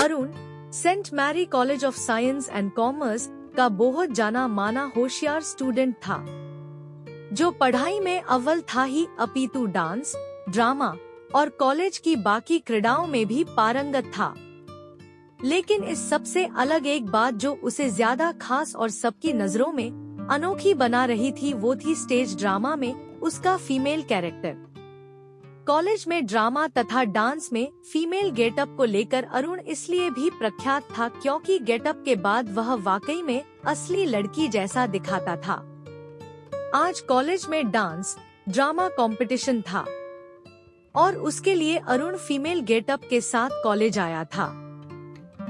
Arun saint Mary college of science and commerce का बहुत जाना माना होशियार स्टूडेंट था, जो पढ़ाई में अव्वल था ही अपितु डांस, ड्रामा और कॉलेज की बाकी क्रीड़ाओं में भी पारंगत था। लेकिन इस सबसे अलग एक बात जो उसे ज्यादा खास और सबकी नजरों में अनोखी बना रही थी, वो थी स्टेज ड्रामा में उसका फीमेल कैरेक्टर। कॉलेज में ड्रामा तथा डांस में फीमेल गेटअप को लेकर अरुण इसलिए भी प्रख्यात था क्योंकि गेटअप के बाद वह वाकई में असली लड़की जैसा दिखाता था। आज कॉलेज में डांस ड्रामा कंपटीशन था और उसके लिए अरुण फीमेल गेटअप के साथ कॉलेज आया था।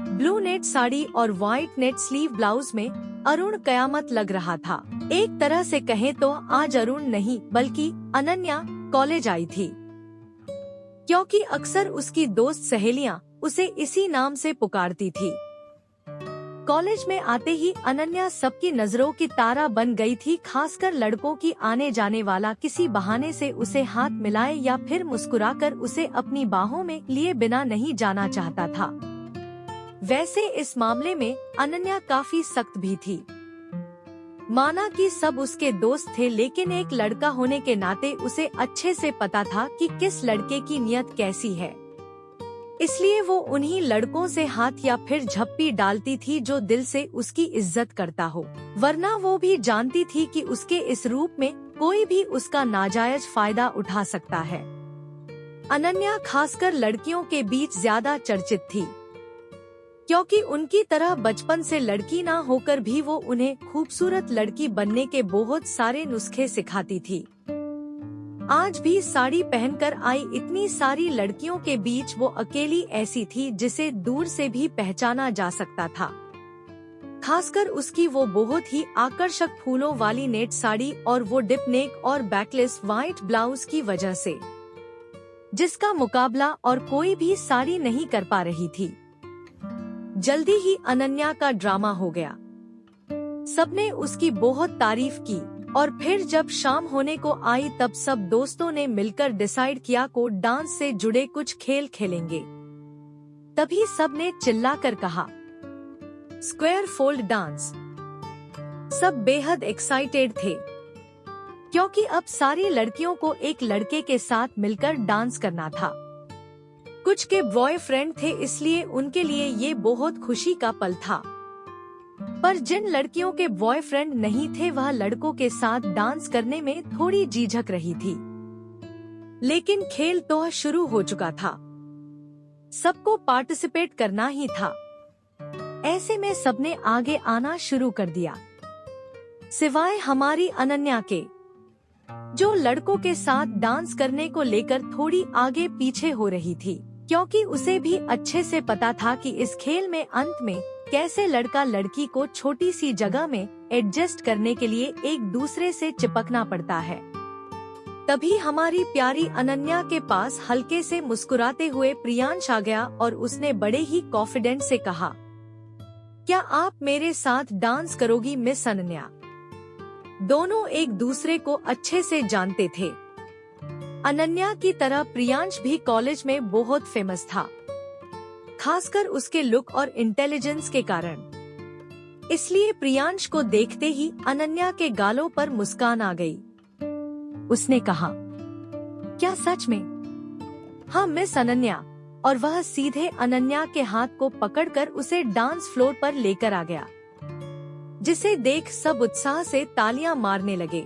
ब्लू नेट साड़ी और व्हाइट नेट स्लीव ब्लाउज में अरुण कयामत लग रहा था। एक तरह से कहें तो आज अरुण नहीं बल्कि अनन्या कॉलेज आई थी, क्योंकि अक्सर उसकी दोस्त सहेलियां उसे इसी नाम से पुकारती थी। कॉलेज में आते ही अनन्या सबकी नजरों की तारा बन गई थी, खासकर लड़कों की आने जाने वाला किसी बहाने से उसे हाथ मिलाए या फिर मुस्कुराकर उसे अपनी बाहों में लिए बिना नहीं जाना चाहता था। वैसे इस मामले में अनन्या काफी सख्त भी थी। माना कि सब उसके दोस्त थे, लेकिन एक लड़का होने के नाते उसे अच्छे से पता था कि किस लड़के की नियत कैसी है। इसलिए वो उन्हीं लड़कों से हाथ या फिर झप्पी डालती थी जो दिल से उसकी इज्जत करता हो, वरना वो भी जानती थी कि उसके इस रूप में कोई भी उसका नाजायज फायदा उठा सकता है। अनन्या खासकर लड़कियों के बीच ज्यादा चर्चित थी, क्योंकि उनकी तरह बचपन से लड़की ना होकर भी वो उन्हें खूबसूरत लड़की बनने के बहुत सारे नुस्खे सिखाती थी। आज भी साड़ी पहनकर आई इतनी सारी लड़कियों के बीच वो अकेली ऐसी थी जिसे दूर से भी पहचाना जा सकता था। खासकर उसकी वो बहुत ही आकर्षक फूलों वाली नेट साड़ी और वो डिप नेक और बैकलेस व्हाइट ब्लाउज की वजह से, जिसका मुकाबला और कोई भी साड़ी नहीं कर पा रही थी। जल्दी ही अनन्या का ड्रामा हो गया। सबने उसकी बहुत तारीफ की और फिर जब शाम होने को आई तब सब दोस्तों ने मिलकर डिसाइड किया को डांस से जुड़े कुछ खेल खेलेंगे। तभी सबने चिल्लाकर कहा, स्क्वायर फोल्ड डांस। सब बेहद एक्साइटेड थे, क्योंकि अब सारी लड़कियों को एक लड़के के साथ मिलकर डांस करना था। कुछ के बॉयफ्रेंड थे, इसलिए उनके लिए ये बहुत खुशी का पल था। पर जिन लड़कियों के बॉयफ्रेंड नहीं थे वह लड़कों के साथ डांस करने में थोड़ी झिझक रही थी। लेकिन खेल तो शुरू हो चुका था, सबको पार्टिसिपेट करना ही था। ऐसे में सबने आगे आना शुरू कर दिया, सिवाय हमारी अनन्या के, जो लड़कों के साथ डांस करने को लेकर थोड़ी आगे पीछे हो रही थी, क्योंकि उसे भी अच्छे से पता था कि इस खेल में अंत में कैसे लड़का लड़की को छोटी सी जगह में एडजस्ट करने के लिए एक दूसरे से चिपकना पड़ता है। तभी हमारी प्यारी अनन्या के पास हल्के से मुस्कुराते हुए प्रियांश आ गया और उसने बड़े ही कॉन्फिडेंट से कहा, क्या आप मेरे साथ डांस करोगी मिस अनन्या? दोनों एक दूसरे को अच्छे से जानते थे। अनन्या की तरह प्रियांश भी कॉलेज में बहुत फेमस था, खासकर उसके लुक और इंटेलिजेंस के कारण। इसलिए प्रियांश को देखते ही अनन्या के गालों पर मुस्कान आ गई। उसने कहा, क्या सच में? हाँ मिस अनन्या। और वह सीधे अनन्या के हाथ को पकड़कर उसे डांस फ्लोर पर लेकर आ गया, जिसे देख सब उत्साह से तालियां मारने लगे।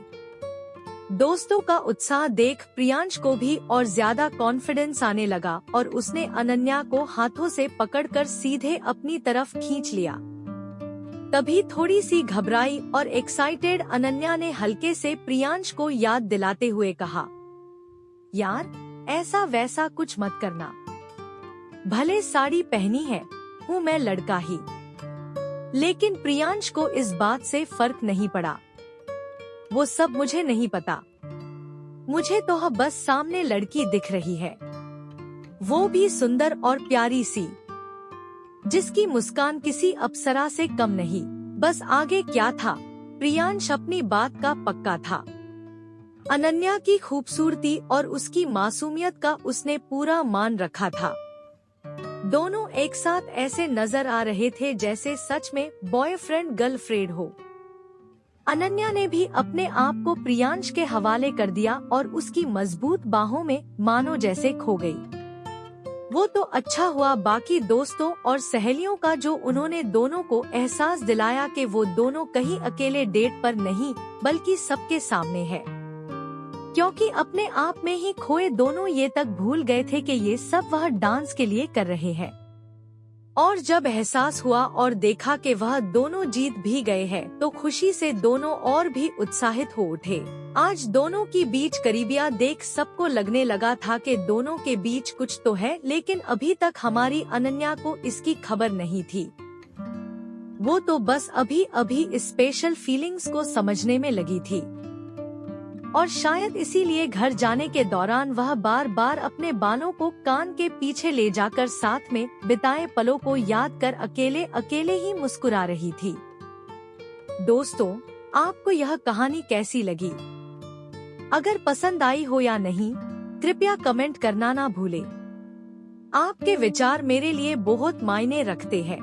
दोस्तों का उत्साह देख प्रियांश को भी और ज्यादा कॉन्फिडेंस आने लगा और उसने अनन्या को हाथों से पकड़कर सीधे अपनी तरफ खींच लिया। तभी थोड़ी सी घबराई और एक्साइटेड अनन्या ने हल्के से प्रियांश को याद दिलाते हुए कहा, यार ऐसा वैसा कुछ मत करना, भले साड़ी पहनी है, हूँ मैं लड़का ही। लेकिन प्रियांश को इस बात से फर्क नहीं पड़ा। वो सब मुझे नहीं पता, मुझे तो बस सामने लड़की दिख रही है, वो भी सुंदर और प्यारी सी, जिसकी मुस्कान किसी अप्सरा से कम नहीं। बस आगे क्या था, प्रियांश अपनी बात का पक्का था। अनन्या की खूबसूरती और उसकी मासूमियत का उसने पूरा मान रखा था। दोनों एक साथ ऐसे नजर आ रहे थे जैसे सच में बॉयफ्रेंड गर्लफ्रेंड हो। अनन्या ने भी अपने आप को प्रियांश के हवाले कर दिया और उसकी मजबूत बाहों में मानो जैसे खो गई। वो तो अच्छा हुआ बाकी दोस्तों और सहेलियों का जो उन्होंने दोनों को एहसास दिलाया कि वो दोनों कहीं अकेले डेट पर नहीं बल्कि सबके सामने है, क्योंकि अपने आप में ही खोए दोनों ये तक भूल गए थे कि ये सब वह डांस के लिए कर रहे हैं। और जब एहसास हुआ और देखा कि वह दोनों जीत भी गए हैं तो खुशी से दोनों और भी उत्साहित हो उठे। आज दोनों की बीच करीबिया देख सबको लगने लगा था कि दोनों के बीच कुछ तो है, लेकिन अभी तक हमारी अनन्या को इसकी खबर नहीं थी। वो तो बस अभी अभी स्पेशल फीलिंग्स को समझने में लगी थी और शायद इसीलिए घर जाने के दौरान वह बार बार अपने बालों को कान के पीछे ले जाकर साथ में बिताए पलों को याद कर अकेले अकेले ही मुस्कुरा रही थी। दोस्तों, आपको यह कहानी कैसी लगी? अगर पसंद आई हो या नहीं, कृपया कमेंट करना ना भूलें। आपके विचार मेरे लिए बहुत मायने रखते हैं।